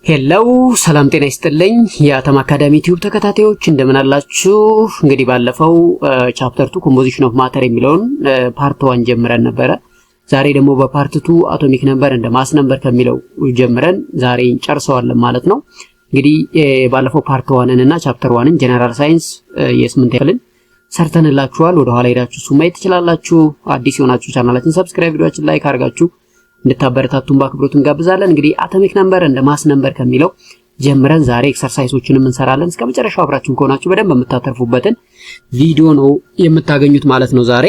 ሄሎ ሰላም ጤና ይስጥልኝ የአተም አካዳሚ ቲዩብ ተከታታዮች እንደምን አላችሁ? እንግዲህ ባለፈው ቻፕተር 2 ኮምፖዚሽን ኦፍ ማተር የሚለውን ፓርት 1 ጀምረን ነበረ። ዛሬ ደግሞ በፓርት 2 አቶሚክ ነምበር እንደ ማስ ነምበር ከሚለው ጀምረን ዛሬ እንጨርሰዋለን ማለት ነው። እንግዲህ ባለፈው ፓርት 1 እና ቻፕተር 1ን ጀነራል ሳይንስ የ8 ክፍልን ሰርተንላችኋል። ወደ ኋላ ሄዳችሁ እሱ ማየት ትችላላችሁ። አዲስ የሆናችሁ ቻናላችን ሰብስክራይብ፣ ቪዲዮአችን ላይክ አድርጋችሁ እንድታበረታቱን በአክብሮት እንጋብዛለን። እንግዲህ አቶሚክ ነምበር እንደ ማስ ነምበር ከሚለው ጀምረን ዛሬ ኤክሰርሳይሶችንም እንሰራለን። እስከ መጨረሻው አብራችሁን ከሆናችሁ በደንብ የምታተርፉበትን ቪዲዮ ነው የምታገኙት ማለት ነው ዛሬ።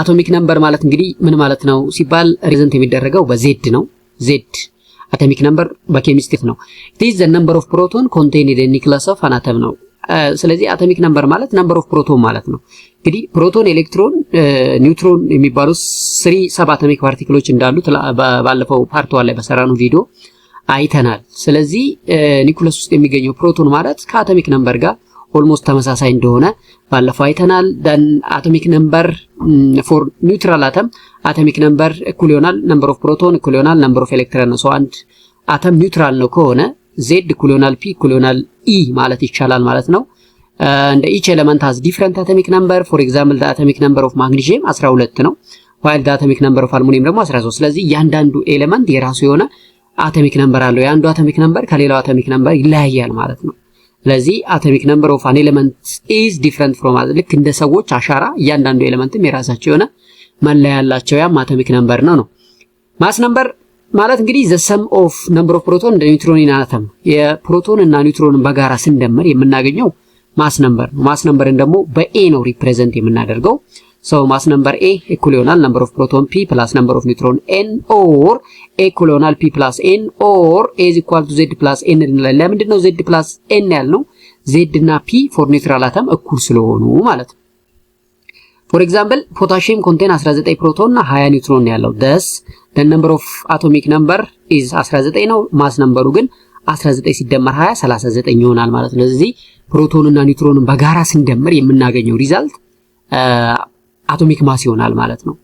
አቶሚክ ነምበር ማለት እንግዲህ ምን ማለት ነው ሲባል ሪፕሬዘንት የሚደረገው በዜድ ነው። ዜድ አቶሚክ ነምበር በኬሚስትሪ ነው። it is the number of proton contained in the nucleus of an atom ነው። ስለዚህ አቶሚክ ነምበር ማለት ነምበር ኦፍ ፕሮቶን ማለት ነው። እንግዲህ ፕሮቶን፣ ኤሌክትሮን፣ ኒውትሮን የሚባሉ 3 ሰብ አቶሚክ ፓርቲክሎች እንዳሉ ባለፈው ፓርት 1 ላይ በሰራነው ቪዲዮ አይተናል። ስለዚህ ኒውክለስ ውስጥ የሚገኘው ፕሮቶን ማለት ከአቶሚክ ነምበር ጋር ኦልሞስት ተመሳሳይ እንደሆነ ባለፈው አይተናል። ደን አቶሚክ ነምበር ፎር ኒውትራል አተም አቶሚክ ነምበር እኩል ይሆናል ነምበር ኦፍ ፕሮቶን እኩል ይሆናል ነምበር ኦፍ ኤሌክትሮን ነው። አንድ አተም ኒውትራል ነው ከሆነ Z እኩል ይሆናል P እኩል ይሆናል E ማለት ይቻላል ማለት ነው። እንደ each element has different atomic number. for example the atomic number of magnesium 12 ነው while the atomic number of aluminum ደግሞ 13። ስለዚህ እያንዳንዱ ኤሌመንት የራሱ የሆነ አቶሚክ ነምበር አለው። የአንዱ አቶሚክ ነምበር ከሌላው አቶሚክ ነምበር ይለያያል ማለት ነው። ስለዚህ አቶሚክ ነምበር of an element is different from ልክ እንደ ሰዎች አሻራ እያንዳንዱ ኤሌመንትም የራሳቸው የሆነ መለያ ያላቸው ያም አቶሚክ ነምበር ነው። ማስ ነምበር ማለት እንግዲህ the sum of number of proton and neutron in an atom የፕሮቶን እና ኒውትሮንን በጋራ ስንደምር የምናገኘው ማስ ነምበር ነው። ማስ ነምበርን ደግሞ በኤ ነው ሪፕሬዘንት የምናደርገው። ማስ ነምበር ኤ እኩል ይሆናል number of proton p plus number of neutron n or a እኩል ይሆናል p plus n or a is equal to z plus n እንላለን። ለምንድን ነው z plus n ያልነው? z እና p for neutral atom እኩል ስለሆኑ ማለት ነው። for example potassium contain 19 ፕሮቶን እና 20 ኒውትሮን ያለው thus the number of atomic number is 19 ነው። ማስ ነምበሩ ግን 19 ሲደመር 20 39 ይሆናል ማለት ነው። ስለዚህ ፕሮቶን እና ኒውትሮንን በጋራ ስንደምር የምናገኘው ሪዛልት አቶሚክ ማስ ይሆናል ማለት ነው።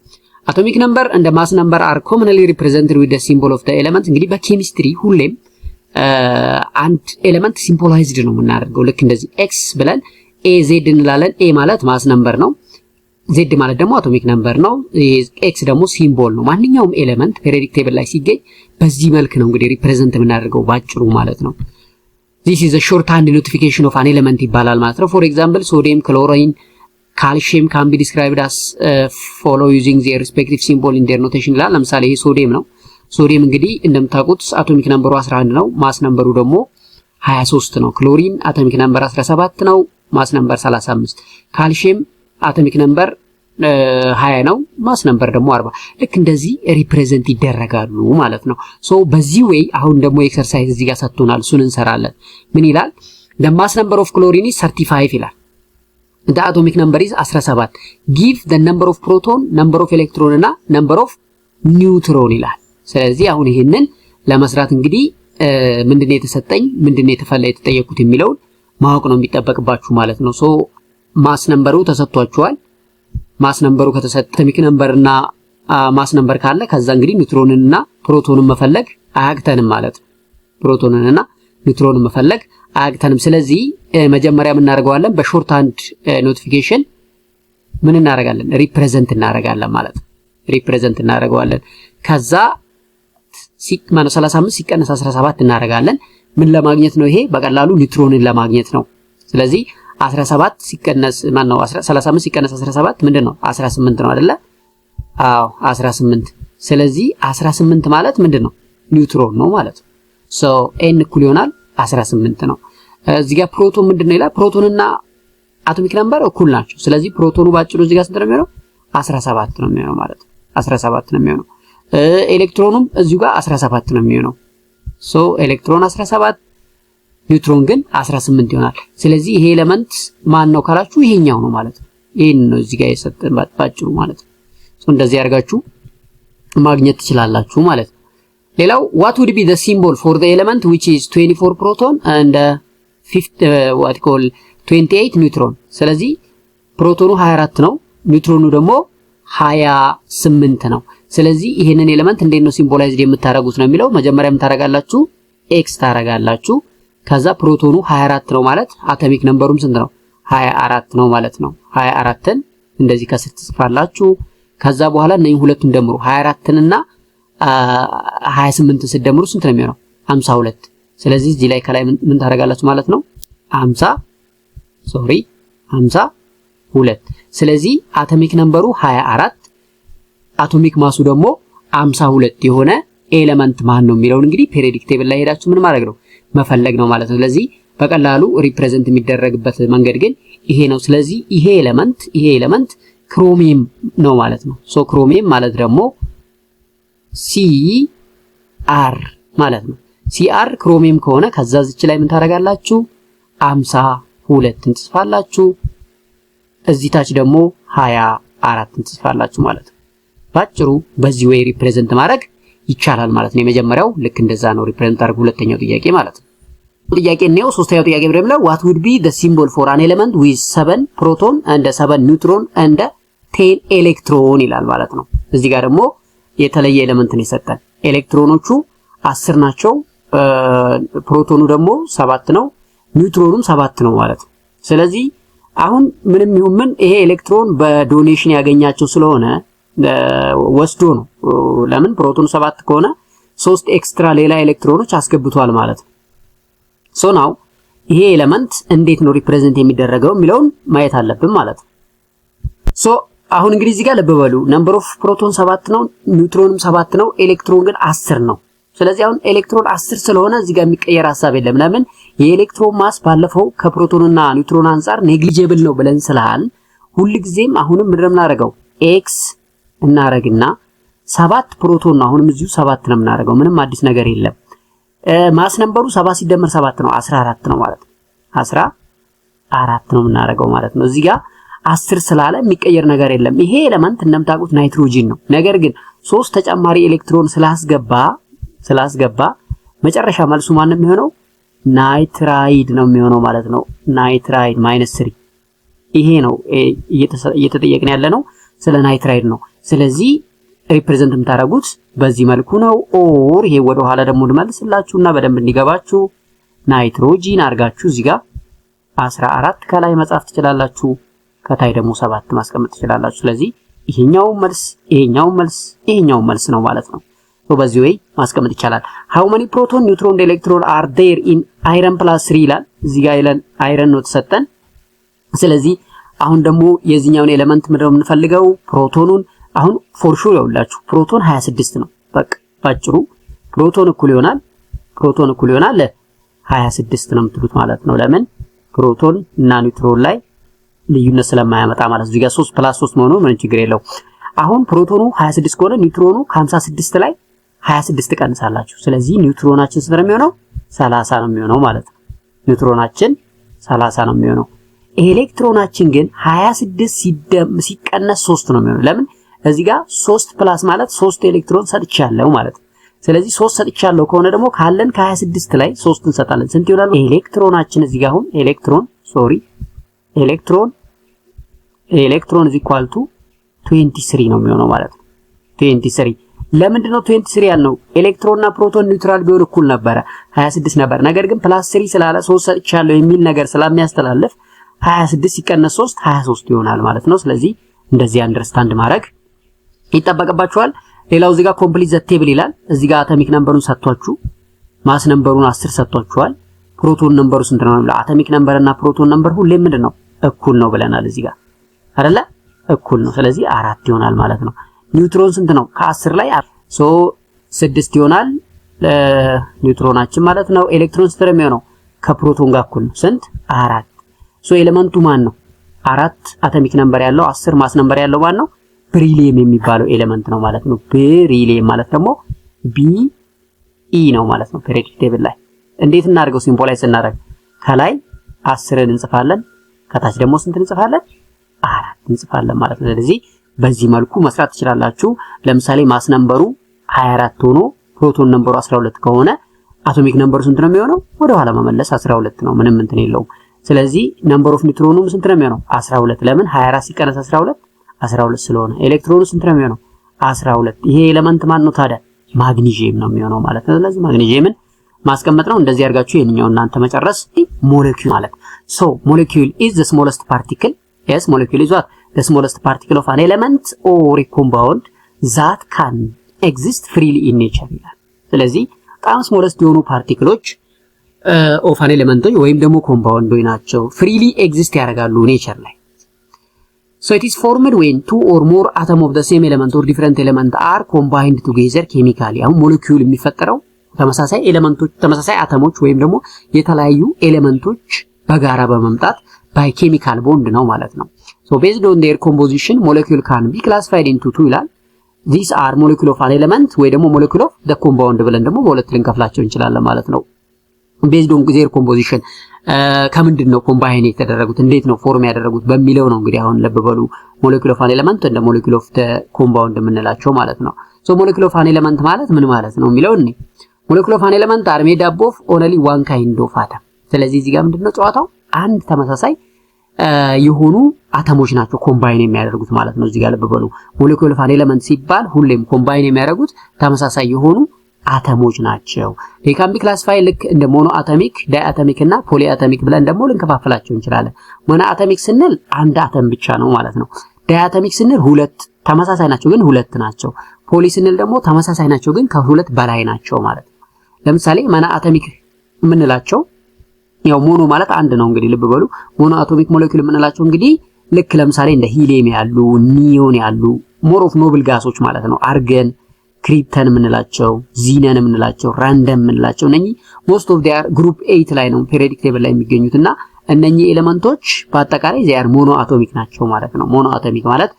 አቶሚክ ነምበር እንደ ማስ ነምበር are commonly represented with the symbol of the element። እንግዲህ በኬሚስትሪ ሁሌም አንድ ኤሌመንት ሲምቦላይዝድ ነው የምናደርገው። ልክ እንደዚህ x ብለን a z እንላለን። a ማለት ማስ ነምበር ነው። z ማለት ደግሞ አቶሚክ ነምበር ነው። x ደግሞ ሲምቦል ነው። ማንኛውም ኤሌመንት ፔሪዮዲክ ቴብል ላይ ሲገኝ በዚህ መልክ ነው እንግዲህ ሪፕሬዘንት የምናደርገው ባጭሩ ማለት ነው። this is a shorthand notification of an element ይባላል ማለት ነው። for example sodium, chlorine, calcium can be described as follow using their respective symbol in their notation ይላል። ለምሳሌ ይሄ ሶዲየም ነው። ሶዲየም እንግዲህ እንደምታውቁት አቶሚክ ነምበሩ 11 ነው። ማስ ነምበሩ ደግሞ 23 ነው። ክሎሪን አቶሚክ ነምበር 17 ነው። ማስ ነምበር 35። ካልሲየም አቶሚክ ነምበር 20 ነው። ማስ ነምበር ደግሞ 40። ልክ እንደዚህ ሪፕሬዘንት ይደረጋሉ ማለት ነው። በዚህ ወይ አሁን ደግሞ ኤክሰርሳይዝ እዚህ ጋር ሰጥቶናል። እሱን እንሰራለን። ምን ይላል? the mass number of chlorine is 35 ይላል። the atomic number is 17. give the number of proton, number of electron እና number of neutron ይላል። ስለዚህ አሁን ይሄንን ለመስራት እንግዲህ ምንድነው የተሰጠኝ ምንድነው የተጠየቁት የሚለውን ማወቅ ነው የሚጠበቅባችሁ ማለት ነው። ማስ ነምበሩ ተሰጥቷችኋል። ማስ ነምበሩ ከተሰጠ አቶሚክ ነምበርና ማስ ነምበር ካለ ከዛ እንግዲህ ኒውትሮንንና ፕሮቶንን መፈለግ አያቅተንም ማለት ነው። ፕሮቶንንና ኒውትሮንን መፈለግ አያቅተንም። ስለዚህ መጀመሪያ ምን እናደርጋለን? በሾርት ሃንድ ኖቲፊኬሽን ምን እናደርጋለን? ሪፕሬዘንት እናደርጋለን ማለት ነው። ሪፕሬዘንት እናደርጋለን። ከዛ 35 ሲቀነስ 17 እናደርጋለን። ምን ለማግኘት ነው? ይሄ በቀላሉ ኒውትሮንን ለማግኘት ነው። ስለዚህ 17 ሲቀነስ 35 ሲቀነስ 17 ምንድነው? 18 ነው አይደለ? አዎ 18። ስለዚህ 18 ማለት ምንድነው? ኒውትሮን ነው ማለት ነው። n እኩል ይሆናል 18 ነው። እዚህ ጋር ፕሮቶን ምንድነው ይላል? ፕሮቶንና አቶሚክ ነምበር እኩል ናቸው። ስለዚህ ፕሮቶኑ ባጭሩ እዚህ ጋር ስንት ነው የሚሆነው? 17 ነው የሚሆነው ማለት ነው። 17 ነው የሚሆነው። ኤሌክትሮኑም እዚሁ ጋር 17 ነው የሚሆነው። ኤሌክትሮን 17 ኒውትሮን ግን 18 ይሆናል። ስለዚህ ይሄ ኤሌመንት ማን ነው ካላችሁ ይሄኛው ነው ማለት ነው። ይሄን ነው እዚህ ጋር የሰጠን ባጭሩ ማለት ነው። እንደዚህ ያርጋችሁ ማግኘት ትችላላችሁ ማለት ነው። ሌላው what would be the symbol for the element which is 24 proton and 28 neutron? ስለዚህ ፕሮቶኑ 24 ነው፣ ኒውትሮኑ ደግሞ 28 ነው። ስለዚህ ይሄንን ኤሌመንት እንዴት ነው ሲምቦላይዝድ የምታረጉት ነው የሚለው። መጀመሪያ የምታረጋላችሁ ኤክስ ታረጋላችሁ። ከዛ ፕሮቶኑ 24 ነው ማለት አቶሚክ ነምበሩም ስንት ነው? 24 ነው ማለት ነው። 24ን እንደዚህ ከስር ትጽፋላችሁ። ከዛ በኋላ እነኚህ ሁለቱን ደምሩ 24ን እና 28ን ስትደምሩ ስንት ነው የሚሆነው? 52። ስለዚህ እዚህ ላይ ከላይ ምን ታረጋላችሁ ማለት ነው? 52። ስለዚህ አቶሚክ ነምበሩ 24 አቶሚክ ማሱ ደግሞ 52 የሆነ ኤሌመንት ማን ነው የሚለውን እንግዲህ ፔሪዮዲክ ቴብል ላይ ሄዳችሁ ምን ማድረግ ነው? መፈለግ ነው ማለት ነው። ስለዚህ በቀላሉ ሪፕሬዘንት የሚደረግበት መንገድ ግን ይሄ ነው። ስለዚህ ይሄ ኤሌመንት ክሮሚየም ነው ማለት ነው። ሶ ክሮሚየም ማለት ደግሞ ሲአር ማለት ነው። ሲአር ክሮሚየም ከሆነ ከዛ እዚች ላይ ምን ታረጋላችሁ? 52 ትጽፋላችሁ። እዚህ ታች ደግሞ 24 ትጽፋላችሁ ማለት ነው። ባጭሩ በዚህ ወይ ሪፕሬዘንት ማድረግ ይቻላል ማለት ነው። የመጀመሪያው ልክ እንደዛ ነው ሪፕሬዘንት አድርጉ። ሁለተኛው ጥያቄ ማለት ነው። ጥያቄ ነው። ሶስተኛው ጥያቄ ብለው what would be the symbol for an element with 7 proton and 7 neutron and 10 electron ይላል ማለት ነው። እዚህ ጋር ደግሞ የተለየ ኤሌመንት ነው የሰጠን። ኤሌክትሮኖቹ 10 ናቸው፣ ፕሮቶኑ ደግሞ 7 ነው፣ ኒውትሮኑም 7 ነው ማለት ነው። ስለዚህ አሁን ምንም ይሁን ምን ይሄ ኤሌክትሮን በዶኔሽን ያገኛቸው ስለሆነ ወስዶ ነው። ለምን ፕሮቶኑ 7 ከሆነ 3 ኤክስትራ ሌላ ኤሌክትሮኖች አስገብቷል ማለት ነው። ሶ ናው ይሄ ኤሌመንት እንዴት ነው ሪፕሬዘንት የሚደረገው የሚለውን ማየት አለብን ማለት ነው። ሶ አሁን እንግዲህ እዚህ ጋር ልብ በሉ ነምበር ኦፍ ፕሮቶን 7 ነው፣ ኒውትሮንም 7 ነው፣ ኤሌክትሮን ግን 10 ነው። ስለዚህ አሁን ኤሌክትሮን 10 ስለሆነ እዚህ ጋር የሚቀየር ሐሳብ የለም። ለምን የኤሌክትሮን ማስ ባለፈው ከፕሮቶንና ኒውትሮን አንፃር ኔግሊጂብል ነው ብለን ስላል ሁልጊዜም አሁንም ምንድነው የምናደርገው? ኤክስ እናረግና 7 ፕሮቶን ነው። አሁንም እዚሁ 7 ነው የምናደርገው። ምንም አዲስ ነገር የለም። ማስ ነምበሩ 7 ሲደመር 7 ነው 14 ነው ማለት ነው። 14 ነው የምናደርገው ማለት ነው። እዚህ ጋር 10 ስላለ የሚቀየር ነገር የለም። ይሄ ኤሌመንት እንደምታውቁት ናይትሮጂን ነው። ነገር ግን 3 ተጨማሪ ኤሌክትሮን ስላስገባ መጨረሻ መልሱ ማን ነው የሚሆነው? ናይትራይድ ነው የሚሆነው ማለት ነው። ናይትራይድ -3 ይሄ ነው እየተጠየቅን ያለ ነው። ስለ ናይትራይድ ነው። ስለዚህ ሪፕሬዘንት የምታደርጉት በዚህ መልኩ ነው። ኦር ይሄ ወደ ኋላ ደግሞ ልመልስላችሁና በደንብ እንዲገባችሁ ናይትሮጂን አድርጋችሁ እዚህ ጋር 14 ከላይ መጻፍ ትችላላችሁ፣ ከታይ ደግሞ 7 ማስቀመጥ ትችላላችሁ። ስለዚህ ይሄኛው መልስ ነው ማለት ነው። በዚህ ወይ ማስቀመጥ ይቻላል። how many proton neutron and electron are there in iron plus 3 ይላል። እዚህ ጋር አይረን ነው ተሰጠን። ስለዚህ አሁን ደግሞ የዚህኛውን ኤሌመንት ምንድነው የምንፈልገው? ፕሮቶኑን። አሁን ፎር ሹር ያውላችሁ ፕሮቶን 26 ነው። በቃ ባጭሩ ፕሮቶን እኩል ይሆናል 26 ነው የምትሉት ማለት ነው። ለምን ፕሮቶን እና ኒውትሮን ላይ ልዩነት ስለማያመጣ ማለት ነው። እዚህ ጋር 3 + 3 መሆኑ ምን ችግር የለው። አሁን ፕሮቶኑ 26 ከሆነ ኒውትሮኑ ከ56 ላይ 26 ቀንሳላችሁ። ስለዚህ ኒውትሮናችን ስንት ነው የሚሆነው? 30 ነው የሚሆነው ማለት ነው። ኒውትሮናችን 30 ነው የሚሆነው። ኤሌክትሮናችን ግን 26 ሲቀነስ 3 ነው የሚሆነው። ለምን እዚህ ጋር 3 ፕላስ ማለት 3 ኤሌክትሮን ሰጥቻለሁ ማለት ነው። ስለዚህ 3 ሰጥቻለሁ ከሆነ ደግሞ ካለን ከ26 ላይ 3 እንሰጣለን። ስንት ይሆናል? ኤሌክትሮናችን እዚህ ጋር አሁን ኤሌክትሮን is equal to 23 ነው የሚሆነው ማለት ነው። 23 ለምንድን ነው 23 ያልነው? ኤሌክትሮንና ፕሮቶን ኒውትራል ቢሆን እኩል ነበረ 26 ነበር። ነገር ግን ፕላስ 3 ስላለ 3 ሰጥቻለሁ የሚል ነገር ስለሚያስተላልፍ 26 ሲቀነስ 3 23 ይሆናል ማለት ነው። ስለዚህ እንደዚህ አንደርስታንድ ማድረግ ይጠበቅባችኋል። ሌላው እዚህ ጋር ኮምፕሊት ዘ ቴብል ይላል። እዚህ ጋር አቶሚክ ነምበሩን ሰጥቷችሁ ማስ ነምበሩን 10 ሰጥቷችኋል። ፕሮቶን ነምበሩ ስንት ነው? አቶሚክ ነምበር እና ፕሮቶን ነምበር ሁሌም ምንድነው እኩል ነው ብለናል። እዚህ ጋር አይደለ እኩል ነው። ስለዚህ 4 ይሆናል ማለት ነው። ኒውትሮን ስንት ነው? ከ10 ላይ 6 ይሆናል ኒውትሮናችን ማለት ነው። ኤሌክትሮን ስንት ነው የሚሆነው? ከፕሮቶን ጋር እኩል ነው። ስንት? 4። ኤሌመንቱ ማን ነው? 4 አቶሚክ ነምበር ያለው 10 ማስ ነምበር ያለው ማን ነው? ብሪሊየም የሚባለው ኤሌመንት ነው ማለት ነው። ብሪሊየም ማለት ደግሞ ቢ ነው ማለት ነው። ፔሪዮዲክ ቴብል ላይ እንዴት እናደርገው? ሲምቦላይዝ እናደርግ ከላይ 10ን እንጽፋለን፣ ከታች ደግሞ ስንት እንጽፋለን? 4 እንጽፋለን ማለት ነው። ስለዚህ በዚህ መልኩ መስራት ትችላላችሁ። ለምሳሌ ማስ ነምበሩ 24 ሆኖ ፕሮቶን ነምበሩ 12 ከሆነ አቶሚክ ነምበሩ ስንት ነው የሚሆነው? ወደ ኋላ መመለስ 12 ነው። ምንም እንትን የለውም። ስለዚህ ነምበር ኦፍ ኒውትሮኑም ስንት ነው የሚሆነው? 12። ለምን 24 ሲቀነስ 12 12 ስለሆነ። ኤሌክትሮኑ ስንት ነው የሚሆነው? 12 ይሄ ኤሌመንት ማን ነው ታዲያ ማግኒዥየም ነው የሚሆነው ማለት ነው ስለዚህ ማግኒዥየምን ማስቀመጥ ነው እንደዚህ አድርጋችሁ የኛው እናንተ መጨረስ ሞለኪውል ማለት so molecule is the smallest particle yes molecule is what the smallest particle of an element or a compound that can exist freely in nature ይላል ስለዚህ በጣም smallest የሆኑ ፓርቲክሎች of an element ወይም ደግሞ ኮምፓውንዶች ናቸው freely exist ያደርጋሉ ኔቸር ላይ so it is formed when two or more atoms of the same element or different element are combined together chemically አሁን ሞለኪውል የሚፈጠረው ተመሳሳይ ኤሌመንቶች ተመሳሳይ አተሞች ወይም ደግሞ የተለያዩ ኤሌመንቶች በጋራ በመምጣት by chemical bond ነው ማለት ነው so based on their composition molecule can be classified into two ይላል these are molecule of an element ወይ ደግሞ molecule of the compound ብለን ደግሞ በሁለት ልንከፍላቸው እንችላለን ማለት ነው based on their composition ከምንድን ነው ኮምባይን የተደረጉት እንዴት ነው ፎርም ያደረጉት በሚለው ነው እንግዲህ አሁን ለበበሉ molecule of an element እንደ molecule of the compound የምንላቸው ማለት ነው so molecule of an element ማለት ምን ማለት ነው የሚለው እኔ molecule of an element are made up of only one kind of atom ስለዚህ እዚህ ጋር ምንድነው ጨዋታው አንድ ተመሳሳይ የሆኑ አተሞች ናቸው ኮምባይን የሚያደርጉት ማለት ነው እዚህ ጋር ለበበሉ molecule of an element ሲባል ሁሌም ኮምባይን የሚያደርጉት ተመሳሳይ የሆኑ አተሞች ናቸው they can be classified ልክ እንደ ሞኖ አቶሚክ ዳይአቶሚክ እና ፖሊ አቶሚክ ብለን ደግሞ ልንከፋፍላቸው እንችላለን ሞኖ አቶሚክ ስንል አንድ አተም ብቻ ነው ማለት ነው ዳይአቶሚክ ስንል ሁለት ተመሳሳይ ናቸው ግን ሁለት ናቸው ፖሊ ስንል ደግሞ ተመሳሳይ ናቸው ግን ከሁለት በላይ ናቸው ማለት ነው ለምሳሌ ሞኖ አቶሚክ የምንላቸው ያው ሞኖ ማለት አንድ ነው እንግዲህ ልብ በሉ ሞኖ አቶሚክ ሞለኪውል የምንላቸው እንግዲህ ልክ ለምሳሌ እንደ ሂሊየም ያሉ ኒዮን ያሉ ሞር ኦፍ ኖብል ጋሶች ማለት ነው አርገን ክሪፕተን የምንላቸው ዚነን የምንላቸው ራንደም የምንላቸው እነኚህ ሞስት ኦፍ ዴር ግሩፕ 8 ላይ ነው ፔሪዮዲክ ቴብል ላይ የሚገኙትና እነኚህ ኤሌመንቶች በአጠቃላይ ዜር ሞኖ አቶሚክ ናቸው ማለት ነው ሞኖ አቶሚክ ማለት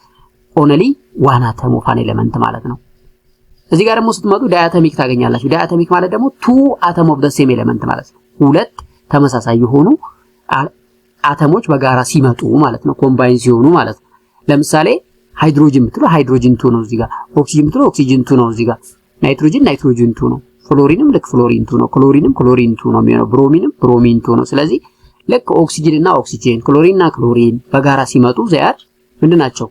ኦንሊ ዋን አተም ኦፍ አን ኤሌመንት ማለት ነው እዚህ ጋር ደግሞ ስትመጡ ዳያቶሚክ ታገኛላችሁ ዳያቶሚክ ማለት ደግሞ two atom of the same element ማለት ነው ሁለት ተመሳሳይ የሆኑ አተሞች በጋራ ሲመጡ ማለት ነው ኮምባይን ሲሆኑ ማለት ነው ለምሳሌ ሃይድሮጅን ብትሉ ሃይድሮጅን 2 ነው እዚህ ጋር ኦክሲጅን ብትሉ ኦክሲጅን 2 ነው እዚህ ጋር ናይትሮጅን 2 ነው ፍሎሪንም ልክ ፍሎሪን 2 ነው ክሎሪንም ክሎሪን 2 ነው የሚሆነው ብሮሚንም ብሮሚን 2 ነው ስለዚህ ልክ ኦክሲጅን እና ኦክሲጅን ክሎሪን እና ክሎሪን በጋራ ሲመጡ ዚያድ ምንድናቸው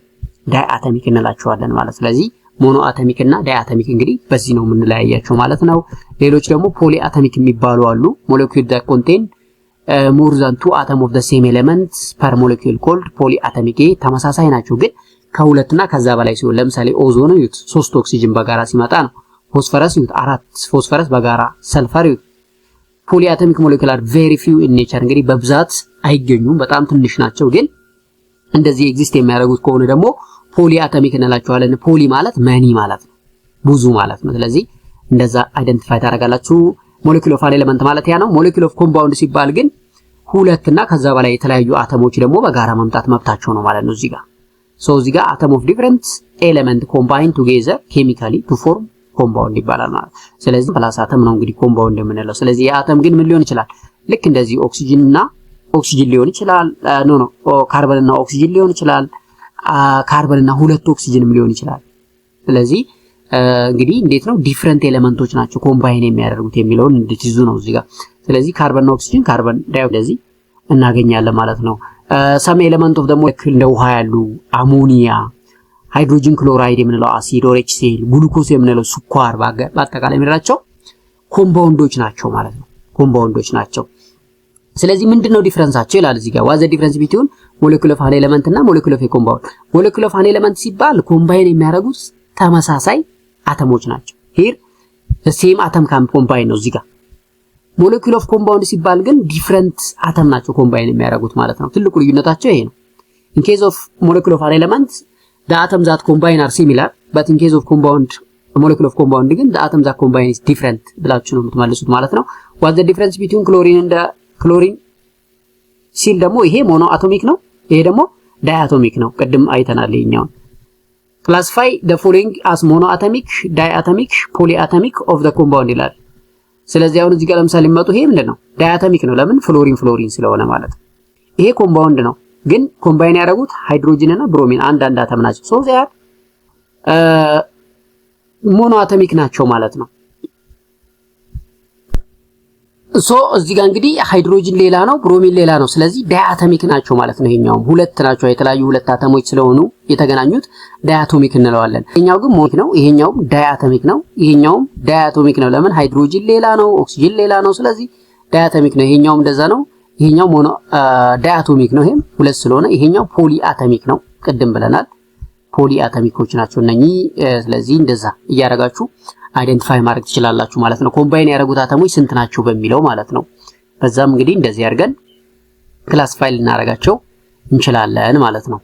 ዳይአቶሚክ እንላቸዋለን ማለት ስለዚህ ሞኖ አቶሚክ እና ዳይአቶሚክ እንግዲህ በዚህ ነው የምንለያያቸው ማለት ነው ሌሎች ደግሞ ፖሊ አቶሚክ የሚባሉ አሉ molecule that contain more than two atoms of the same element per molecule called polyatomic ተመሳሳይ ናቸው ግን ከሁለትና ከዛ በላይ ሲሆን ለምሳሌ ኦዞን ይሁት 3 ኦክሲጅን በጋራ ሲመጣ ነው ፎስፈረስ ይሁት 4 ፎስፈረስ በጋራ ሰልፈር ይሁት polyatomic molecule are very few in nature እንግዲህ በብዛት አይገኙም በጣም ትንሽ ናቸው ግን እንደዚህ ኤግዚስት የሚያደርጉት ከሆነ ደግሞ ፖሊ አቶሚክ እንላቸዋለን ፖሊ ማለት መኒ ማለት ነው ብዙ ማለት ነው ስለዚህ እንደዛ አይደንቲፋይ ታደርጋላችሁ molecule of an element ማለት ያ ነው molecule of compound ሲባል ግን ሁለት እና ከዛ በላይ የተለያዩ አተሞች ደግሞ በጋራ መምጣት መብታቸው ነው ማለት ነው እዚህ ጋር so እዚህ ጋር atom of different element combined together chemically to form compound ይባላል ማለት ስለዚህ ፕላስ አተም ነው እንግዲህ ኮምፓውንድ የምንለው ስለዚህ የአተም ግን ምን ሊሆን ይችላል ልክ እንደዚህ ኦክሲጅን እና ኦክሲጅን ሊሆን ይችላል ኖ ካርበን እና ኦክሲጅን ሊሆን ይችላል ካርበን እና ሁለት ኦክሲጅንም ሊሆን ይችላል ስለዚህ እንግዲህ እንዴት ነው ዲፈረንት ኤሌመንቶች ናቸው ኮምባይን የሚያደርጉት የሚለውን እንድትይዙ ነው እዚህ ጋር ስለዚህ ካርበን እና ኦክሲጅን ካርበን ዳይኦክሳይድ ለዚህ እናገኛለን ማለት ነው some element of the molecule እንደ ውሃ ያሉ አሞኒያ ሃይድሮጅን ክሎራይድ የምንለው አሲድ ኦር HCl ግሉኮስ የምንለው ስኳር በአጠቃላይ የሚላቸው ኮምፓውንዶች ናቸው ማለት ነው ኮምፓውንዶች ናቸው ስለዚህ ምንድነው ዲፈረንሳቸው ይላል እዚህ ጋር ዋዘ ዲፈረንስ ቢትዊን molecule of an element እና molecule of a compound molecule of an element ሲባል ኮምባይን የሚያደርጉት ተመሳሳይ አተሞች ናቸው here the same atom can combine ነው እዚህ ጋር molecule of compound ሲባል ግን ዲፈረንት አተም ናቸው ኮምባይን የሚያደርጉት ማለት ነው ትልቁ ልዩነታቸው ይሄ ነው in case of molecule of an element the atoms that combine are similar but in case of compound molecule of compound ግን the atoms that combine is different ብላችሁ ነው የምትመልሱት ማለት ነው what the difference between chlorine and chlorine ሲል ደግሞ ይሄ ሞኖ አቶሚክ ነው ይሄ ደግሞ ዳይአቶሚክ ነው ቀድም አይተናል ይሄኛው classify the following as monoatomic diatomic polyatomic of the compound ይላል ስለዚህ አሁን እዚህ ጋር ለምሳሌ መጡ ይሄ ምንድነው ዳያቶሚክ ነው ለምን ፍሎሪን ስለሆነ ማለት ይሄ ኮምፓውንድ ነው ግን ኮምባይን ያደረጉት ሃይድሮጅን እና ብሮሚን አንድ አተም ናቸው ሶ ዚያ ሞኖ አቶሚክ ናቸው ማለት ነው ሶ እዚህ ጋር እንግዲህ ሃይድሮጅን ሌላ ነው፣ ብሮሚን ሌላ ነው። ስለዚህ ዳያቶሚክ ናቸው ማለት ነው። ይሄኛው ሁለት ናቸው፣ የተለያዩ ሁለት አተሞች ስለሆኑ የተገናኙት ዳያቶሚክ እንለዋለን። ይሄኛው ግን ሞኖ ነው፣ ይሄኛውም ዳያቶሚክ ነው፣ ይሄኛውም ዳያቶሚክ ነው። ለምን? ሃይድሮጅን ሌላ ነው፣ ኦክሲጅን ሌላ ነው። ስለዚህ ዳያቶሚክ ነው። ይሄኛውም እንደዛ ነው። ይሄኛው ሞኖ ዳያቶሚክ ነው። ይሄም ሁለት ስለሆነ ይሄኛው ፖሊ አቶሚክ ነው። ቅድም ብለናል ፖሊ አቶሚኮች ናቸው እነኚህ። ስለዚህ እንደዛ እያደረጋችሁ አይደንቲፋይ ማድረግ ትችላላችሁ ማለት ነው። ኮምባይን ያደረጉት አተሞች ስንት ናቸው በሚለው ማለት ነው። በዛም እንግዲህ እንደዚህ አድርገን ክላሲፋይ ልናደርጋቸው እንችላለን ማለት ነው።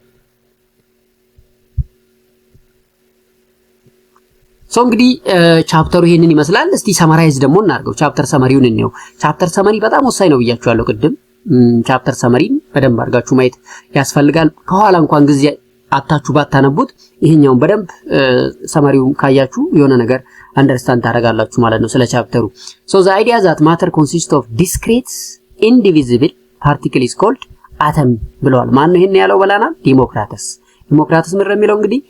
ሶ እንግዲህ ቻፕተሩ ይሄንን ይመስላል። እስቲ ሰማራይዝ ደግሞ እናድርገው። ቻፕተር ሰመሪውን እንየው። ቻፕተር ሰመሪ በጣም ወሳኝ ነው ብያችኋለሁ ቅድም። ቻፕተር ሰመሪን በደንብ አድርጋችሁ ማየት ያስፈልጋል። ከኋላ እንኳን ጊዜ አታችሁ ባታነቡት ይሄኛውን በደንብ ሰመሪውን ካያችሁ የሆነ ነገር አንደርስታንድ ታደርጋላችሁ ማለት ነው ስለ ቻፕተሩ። ሶ the idea that matter consists of discrete indivisible particle is called atom ብለዋል። ማን ነው ይሄን ያለው ብለናል? ዲሞክራተስ። ዲሞክራተስ ምን የሚለው እንግዲህ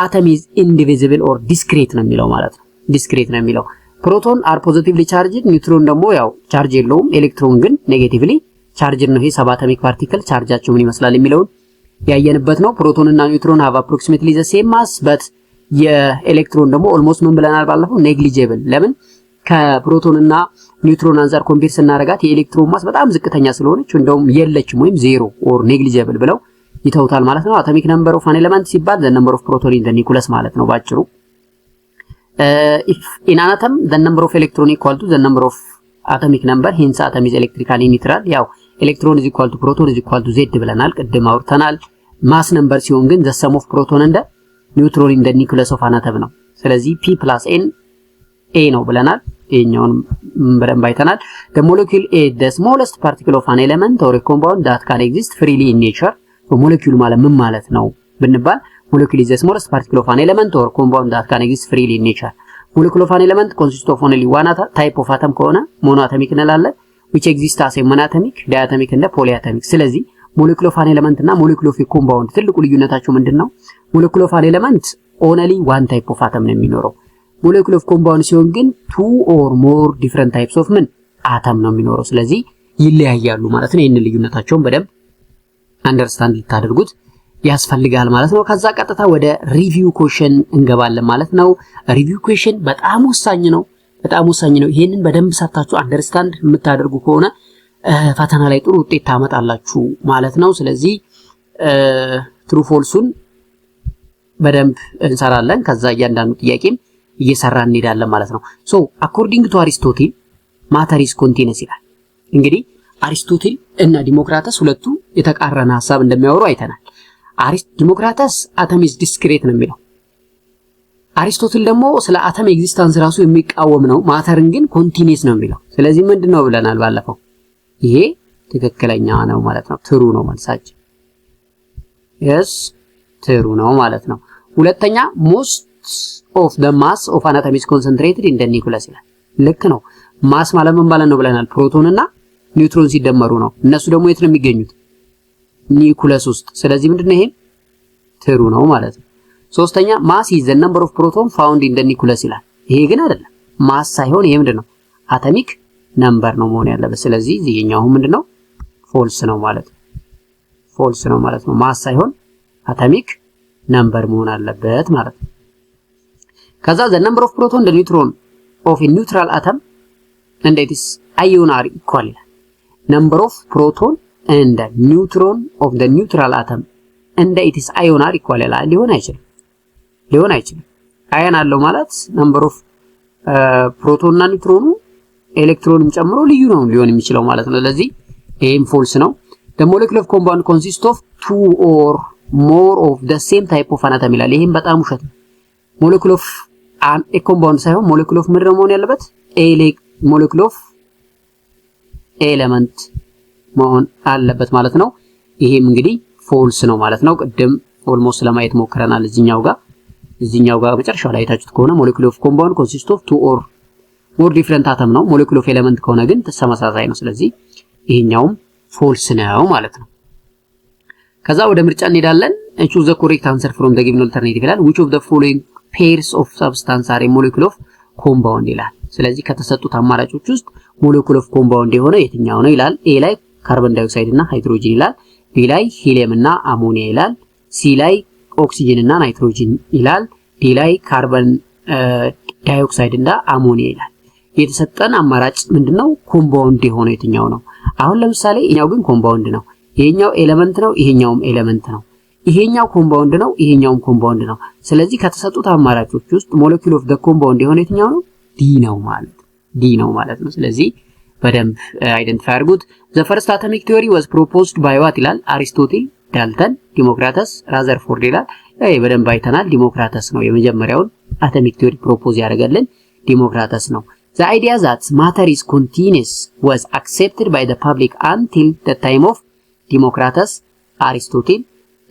atom is indivisible or discrete ነው የሚለው ማለት ነው። discrete ነው የሚለው ፕሮቶን are positively charged፣ ኒውትሮን ደግሞ ያው ቻርጅ የለውም፣ ኤሌክትሮን ግን ኔጌቲቭሊ ቻርጅድ ነው። ይሄ ሰብ አቶሚክ ፓርቲክል ቻርጃቸው ምን ይመስላል የሚለውን ያየንበት ነው። ፕሮቶን እና ኒውትሮን have approximately the same mass but የኤሌክትሮን ደግሞ ኦልሞስት ምን ብለናል ባለፈው? ኔግሊጂብል። ለምን? ከፕሮቶን እና ኒውትሮን አንፃር ኮምፔር ስናደርጋት የኤሌክትሮን ማስ በጣም ዝቅተኛ ስለሆነች እንደውም የለችም ወይም ዜሮ ኦር ኔግሊጂብል ብለው ይተውታል ማለት ነው። አቶሚክ ነምበር ኦፍ አን ኤሌመንት ሲባል the number of proton in the nucleus ማለት ነው ባጭሩ። if in an atom the number of electron equal to the number of atomic number hence atom is electrically neutral። ያው ኤሌክትሮን is equal to proton is equal to z ብለናል ቅድም አውርተናል። ማስ ነምበር ሲሆን ግን the sum of proton and ኒውትሮን in the nucleus of an atom ነው። ስለዚህ p plus n a ነው ብለናል። ይሄኛውን በደንብ አይተናል። the molecule is the smallest particle of an element or a compound that can exist freely in nature። ሞለኪውል ማለት ምን ማለት ነው ብንባል molecule is the smallest particle of an element or compound that can exist freely in nature። molecule of an element consists of only one type of atom ከሆነ monoatomic እንላለን። which exists as a monatomic, diatomic እና polyatomic። ስለዚህ molecule of an element እና molecule of a compound ትልቁ ልዩነታቸው ምንድነው? molecule of an element only one type of atom ነው የሚኖረው። molecule of compound ሲሆን ግን two or more different types of ምን atom ነው የሚኖረው። ስለዚህ ይለያያሉ ማለት ነው። ይሄን ልዩነታቸውን በደንብ አንደርስታንድ ልታደርጉት ያስፈልጋል ማለት ነው። ከዛ ቀጥታ ወደ ሪቪው ኩዌሽን እንገባለን ማለት ነው። ሪቪው ኩዌሽን በጣም ወሳኝ ነው፣ በጣም ወሳኝ ነው። ይሄንን በደንብ ሰጣችሁ አንደርስታንድ የምታደርጉ ከሆነ ፈተና ላይ ጥሩ ውጤት ታመጣላችሁ ማለት ነው። ስለዚህ ትሩ ፎልሱን በደንብ እንሰራለን። ከዛ እያንዳንዱ ጥያቄም እየሰራን እንሄዳለን ማለት ነው። ሶ አኮርዲንግ ቱ አሪስቶትል ማተር ኢዝ ኮንቲኒየስ ይላል። እንግዲህ አሪስቶትል እና ዲሞክራተስ ሁለቱ የተቃረነ ሐሳብ እንደሚያወሩ አይተናል። ዲሞክራተስ አተም ኢዝ ዲስክሬት ነው የሚለው፣ አሪስቶትል ደግሞ ስለ አተም ኤግዚስተንስ ራሱ የሚቃወም ነው። ማተርን ግን ኮንቲኒየስ ነው የሚለው። ስለዚህ ምንድነው ብለናል ባለፈው? ይሄ ትክክለኛ ነው ማለት ነው። ትሩ ነው መልሳችን። yes ትሩ ነው ማለት ነው። ሁለተኛ most of the mass of an atom is concentrated in the nucleus ይላል። ልክ ነው። ማስ ማለት ምን ማለት ነው ብለናል? ፕሮቶን እና ኒውትሮን ሲደመሩ ነው። እነሱ ደግሞ የት ነው የሚገኙት? ኒውክለስ ውስጥ። ስለዚህ ምንድነው ይሄ? ትሩ ነው ማለት ነው። ሶስተኛ ማስ is the number of proton found in the nucleus ይላል። ይሄ ግን አይደለም፣ ማስ ሳይሆን ይሄ ምንድነው? አቶሚክ ነምበር ነው መሆን ያለበት። ስለዚህ ይሄኛው ምንድነው? ፎልስ ነው ማለት ነው። ፎልስ ነው ማለት ነው። ማስ ሳይሆን አቶሚክ ነምበር መሆን አለበት ማለት ነው። ከዛ the number of proton the neutron of a neutral atom and it is ion are equal ይላል። number of proton and neutron of the neutral atom and it is ion are equal ይላል። ሊሆን አይችልም። አየን አለው ማለት number of ፕሮቶን እና ኒውትሮኑ ኤሌክትሮንም ጨምሮ ልዩ ነው ሊሆን የሚችለው ማለት ነው። ስለዚህ ይሄም ፎልስ ነው። the molecule of compound consists of two or more of the same type of atom ይላል። ይሄም በጣም ውሸት ነው። molecule of a compound ሳይሆን molecule of ምንድነው መሆን ያለበት? molecule of element መሆን አለበት ማለት ነው። ይሄም እንግዲህ ፎልስ ነው ማለት ነው። ቅድም ኦልሞስት ለማየት ሞክረናል። እዚህኛው ጋር መጨረሻው ላይ አይታችሁት ከሆነ molecule of compound consists of two or more different atom ነው። molecule of element ከሆነ ግን ተመሳሳይ ነው። ስለዚህ ይሄኛውም ፎልስ ነው ማለት ነው። ከዛ ወደ ምርጫ እንሄዳለን። choose the correct answer from the given alternative ይላል። which of the following pairs of substance are a molecule of compound ይላል። ስለዚህ ከተሰጡት አማራጮች ውስጥ ሞለኪውል ኦፍ ኮምፓውንድ የሆነ የትኛው ነው ይላል። ኤ ላይ ካርቦን ዳይኦክሳይድ እና ሃይድሮጂን ይላል። ቢ ላይ ሂሊየም እና አሞኒያ ይላል። ሲ ላይ ኦክሲጅን እና ናይትሮጂን ይላል። ዲ ላይ ካርቦን ዳይኦክሳይድ እና አሞኒያ ይላል። የተሰጠን አማራጭ ምንድነው? ኮምፓውንድ የሆነ የትኛው ነው? አሁን ለምሳሌ ይሄኛው ግን ኮምፓውንድ ነው፣ ይሄኛው ኤሌመንት ነው፣ ይሄኛውም ኤሌመንት ነው። ይሄኛው ኮምፓውንድ ነው፣ ይሄኛውም ኮምፓውንድ ነው። ስለዚህ ከተሰጡት አማራጮች ውስጥ ሞለኪውል ኦፍ ዘ ኮምፓውንድ የሆነ የትኛው ነው? ዲ ነው ማለት ነው። ስለዚህ በደንብ አይደንቲፋይ አድርጉት። ዘ ፈርስት አቶሚክ ቲዮሪ ዋዝ ፕሮፖዝድ ባይ ዋት ይላል። አሪስቶትል፣ ዳልተን፣ ዲሞክራተስ፣ ራዘርፎርድ ይላል። ይሄ በደንብ አይተናል። ዲሞክራተስ ነው የመጀመሪያውን አቶሚክ ቲዮሪ ፕሮፖዝ ያደረገልን ዲሞክራተስ ነው። The idea that matter is continuous was accepted by the public until the time of Democritus, Aristotle,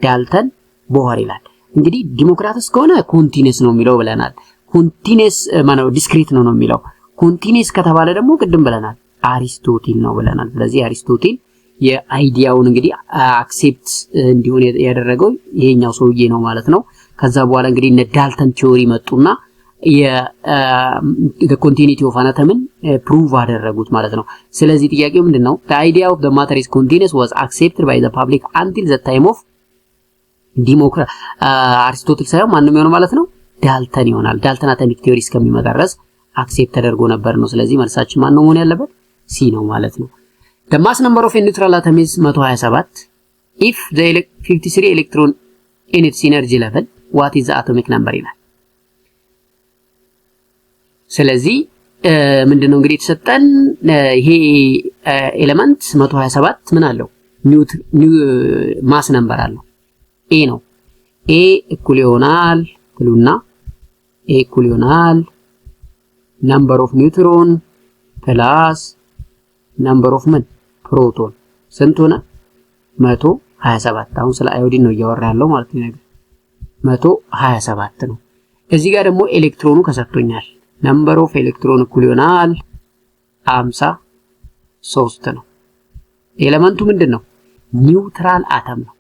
Dalton, ቦር ይላል። እንግዲህ ዲሞክራተስ ከሆነ ኮንቲኒየስ ነው የሚለው ብለናል። ኮንቲኒየስ ማነው? ዲስክሪት ነው የሚለው። ኮንቲኒየስ ከተባለ ደግሞ ቅድም ብለናል አሪስቶትል ነው ብለናል። ስለዚህ አሪስቶትል የአይዲያውን እንግዲህ አክሴፕት እንዲሆን ያደረገው ይሄኛው ሰውዬ ነው ማለት ነው። ከዛ በኋላ እንግዲህ እነ ዳልተን ቲዮሪ መጡና the continuity of atomin prove አደረጉት ማለት ነው። ስለዚህ ጥያቄው ምንድነው? the idea of the matter is continuous was accepted by the public until the time of አሪስቶትል ሳይሆን ማንም ይሆናል ማለት ነው? ዳልተን ይሆናል። ዳልተን አቶሚክ ቲዮሪ እስከሚመጣ ድረስ አክሴፕት ተደርጎ ነበር ነው። ስለዚህ መልሳችን ማን ነው መሆን ያለበት? ሲ ነው ማለት ነው። the mass number of a neutral atom is 127 if the 53 electron in its energy level what is the atomic number ይላል። ስለዚህ ምንድነው እንግዲህ የተሰጠን ይሄ ኤሌመንት 127 ምን አለው? ማስ ነምበር አለው። ኤ ነው። ኤ እኩል ይሆናል ትሉና ኤ እኩል ይሆናል ነምበር ኦፍ ኒውትሮን ፕላስ ነምበር ኦፍ ምን ፕሮቶን ስንት ሆነ? 127። አሁን ስለ አዮዲን ነው እያወራ ያለው ማለት ነው። 127 ነው። እዚህ ጋር ደግሞ ኤሌክትሮኑ ከሰጥቶኛል። ነምበር ኦፍ ኤሌክትሮን እኩል ይሆናል 53 ነው። ኤሌመንቱ ምንድነው? ኒውትራል አተም ነው።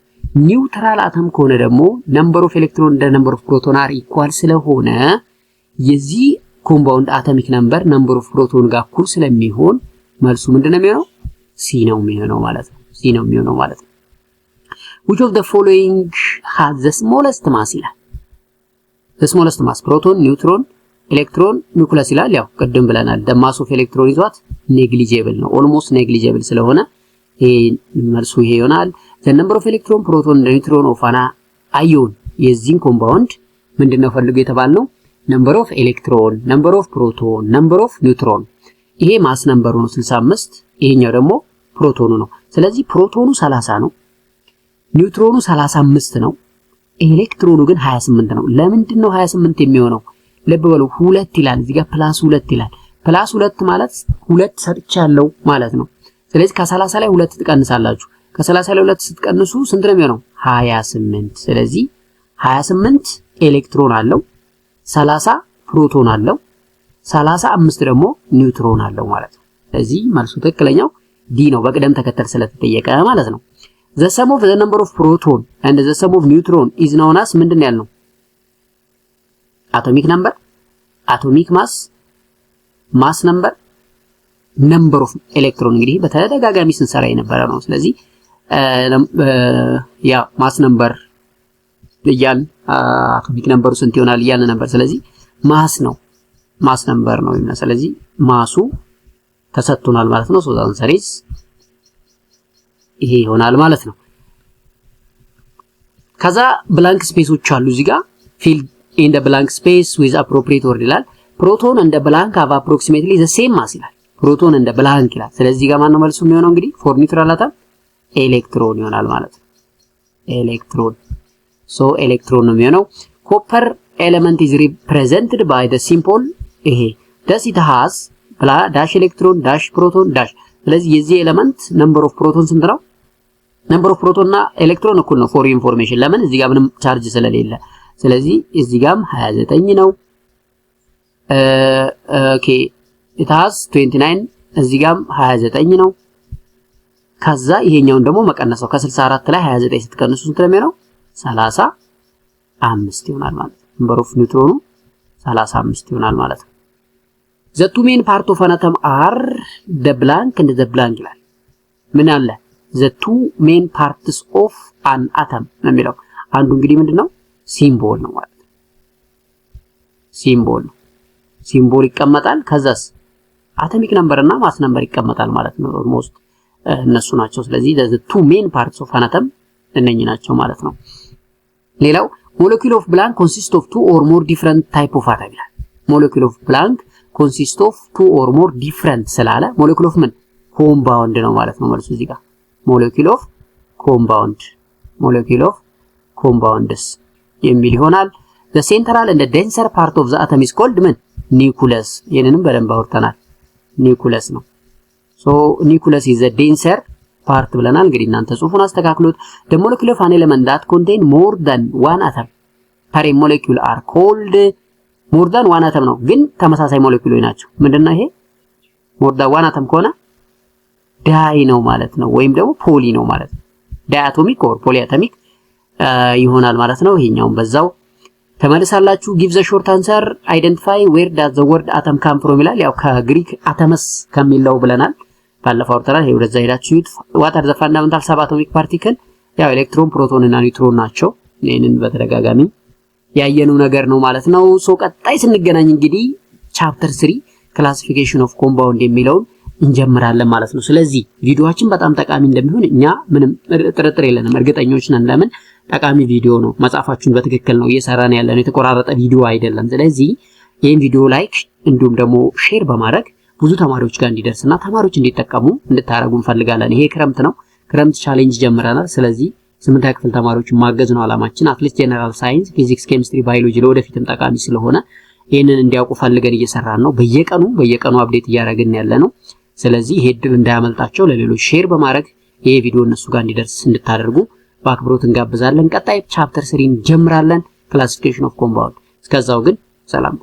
ኒውትራል አተም ከሆነ ደግሞ ነምበር ኦፍ ኤሌክትሮን እንደ ነምበር ኦፍ ፕሮቶን አር ኢኳል ስለሆነ የዚህ ኮምፓውንድ አቶሚክ ነምበር ነምበር ኦፍ ፕሮቶን ጋር እኩል ስለሚሆን መልሱ ምንድነው የሚሆነው? ሲ ነው የሚሆነው ማለት ነው። ሲ ነው የሚሆነው ማለት ነው። which of the following has the smallest mass ይላል። the smallest mass ፕሮቶን፣ ኒውትሮን፣ ኤሌክትሮን፣ ኒውክለስ ይላል። ያው ቅድም ብለናል the mass of electron is what negligible ነው። almost negligible ስለሆነ ይሄ መልሱ ይሄ ይሆናል። the number of electron, proton, neutron of an ion የዚህን ኮምፓውንድ ምንድነው ፈልጉ የተባልነው? number of electron, number of proton, number of neutron። ይሄ ማስ ነምበሩ ነው 65፣ ይሄኛው ደግሞ ፕሮቶኑ ነው። ስለዚህ ፕሮቶኑ 30 ነው፣ ኒውትሮኑ 35 ነው፣ ኤሌክትሮኑ ግን 28 ነው። ለምንድን ነው 28 የሚሆነው? ልብ በሉ 2 ይላል እዚህ ጋር ፕላስ 2 ይላል። ፕላስ 2 ማለት 2 ሰጥቻለሁ ማለት ነው። ስለዚህ ከ30 ላይ 2 ትቀንሳላችሁ። ከ30 ላይ 2 ስትቀንሱ ስንት ነው የሚሆነው? 28። ስለዚህ 28 ኤሌክትሮን አለው፣ 30 ፕሮቶን አለው፣ 35 ደግሞ ኒውትሮን አለው ማለት ነው። ስለዚህ መልሱ ትክክለኛው ዲ ነው፣ በቅደም ተከተል ስለተጠየቀ ማለት ነው። the sum of the number of proton and the sum of neutron is known as ምንድን ያልነው? atomic number, atomic mass, mass number, number of electron። እንግዲህ በተደጋጋሚ ስንሰራ የነበረ ነው። ስለዚህ ያ ማስ ነምበር እያልን አቶሚክ ነምበሩ ስንት ይሆናል እያልን ነበር። ስለዚህ ማስ ነው፣ ማስ ነምበር ነው የሚሆነው። ስለዚህ ማሱ ተሰጥቶናል ማለት ነው። ሶ አንሰሪስ ይሄ ይሆናል ማለት ነው። ከዛ ብላንክ ስፔሶች አሉ እዚህ ጋር fill in the blank space with appropriate word ይላል። ፕሮቶን እንደ ብላንክ have approximately the same mass ይላል። ፕሮቶን እንደ ብላንክ ይላል። ስለዚህ ጋር ማን ነው መልሱ የሚሆነው? እንግዲህ for neutral atom ኤሌክትሮን ይሆናል ማለት ነው። ኤሌክትሮን ሶ ኤሌክትሮን ነው የሚሆነው። ኮፐር ኤሌመንት is represented by the symbol ይሄ thus it has ዳሽ ኤሌክትሮን ዳሽ ፕሮቶን ዳሽ። ስለዚህ የዚህ ኤሌመንት ነምበር ኦፍ ፕሮቶን ስንት ነው? ነምበር ኦፍ ፕሮቶን እና ኤሌክትሮን እኩል ነው። ፎር ኢንፎርሜሽን ለምን እዚህ ጋር ምንም ቻርጅ ስለሌለ። ስለዚህ እዚህ ጋርም 29 ነው። ኦኬ it has 29 እዚህ ጋርም 29 ነው። ከዛ ይሄኛውን ደግሞ መቀነሰው ከ64 ላይ 29 ስትቀንሱ ስንት ነው የሚሆነው? 35 ይሆናል ማለት ነው። ነምበር ኦፍ ኒውትሮኑ 35 ይሆናል ማለት ነው። the two main part of an atom are the blank and the blank ይላል። ምን አለ? the two main parts of an atom ነው የሚለው። አንዱ እንግዲህ ምንድነው? ሲምቦል ነው ማለት ነው። ሲምቦል ይቀመጣል። ከዛስ አቶሚክ ነምበር እና ማስ ነምበር ይቀመጣል ማለት ነው። ኦልሞስት እነሱ ናቸው። ስለዚህ the two main parts of an atom እነኚህ ናቸው ማለት ነው። ሌላው molecule of blank consists of two or more different type of atom ይላል። molecule of blank consists of two or more different ስላለ molecule of ምን compound ነው ማለት ነው መልሱ እዚህ ጋር molecule of compounds የሚል ይሆናል። the central and the denser part of the atom is called ምን nucleus ይሄንንም በደንብ አውርተናል። nucleus ነው። so nucleus is the denser part ብለናል። እንግዲህ እናንተ ጽሁፉን አስተካክሉት። the molecule of an element that contain more than one atom per molecule are called more than one atom ነው ግን ተመሳሳይ ሞለኪውሎች ናቸው። ምንድነው ይሄ? more than one atom ከሆነ ዳይ ነው ማለት ነው ወይም ደግሞ ፖሊ ነው ማለት ነው። ዳያቶሚክ or polyatomic ይሆናል ማለት ነው። ይሄኛውን በዛው ተመልሳላችሁ። give the short answer identify where does the word atom come from ይላል። ያው ከግሪክ አተመስ ከሚለው ብለናል ባለፈው አውርተናል። ይሄ ወደዛ ሄዳችሁ what are the fundamental subatomic particle ያው ኤሌክትሮን ፕሮቶን እና ኒውትሮን ናቸው። ይሄንን በተደጋጋሚ ያየነው ነገር ነው ማለት ነው። ሶ ቀጣይ ስንገናኝ እንግዲህ ቻፕተር 3 classification of compound የሚለውን እንጀምራለን ማለት ነው። ስለዚህ ቪዲዮአችን በጣም ጠቃሚ እንደሚሆን እኛ ምንም ጥርጥር የለንም፣ እርግጠኞች ነን። ለምን ጠቃሚ ቪዲዮ ነው። መጻፋችሁን በትክክል ነው እየሰራን ያለነው፣ የተቆራረጠ ቪዲዮ አይደለም። ስለዚህ ይሄን ቪዲዮ ላይክ እንዲሁም ደግሞ ሼር በማድረግ ብዙ ተማሪዎች ጋር እንዲደርስና ተማሪዎች እንዲጠቀሙ እንድታረጉ እንፈልጋለን። ይሄ ክረምት ነው፣ ክረምት ቻሌንጅ ጀምረናል። ስለዚህ 8ኛ ክፍል ተማሪዎችን ማገዝ ነው አላማችን። አትሊስት ጀነራል ሳይንስ፣ ፊዚክስ፣ ኬሚስትሪ፣ ባዮሎጂ ለወደፊትም ጠቃሚ ስለሆነ ይሄንን እንዲያውቁ ፈልገን እየሰራን ነው። በየቀኑ አፕዴት እያደረግን ያለነው። ስለዚህ ይሄ ድል እንዳያመልጣቸው ለሌሎች ሼር በማድረግ ይሄ ቪዲዮ እነሱ ጋር እንዲደርስ እንድታደርጉ በአክብሮት እንጋብዛለን። ቀጣይ ቻፕተር 3 እንጀምራለን፣ ክላሲፊኬሽን ኦፍ ኮምፓውንድ። እስከዛው ግን ሰላም።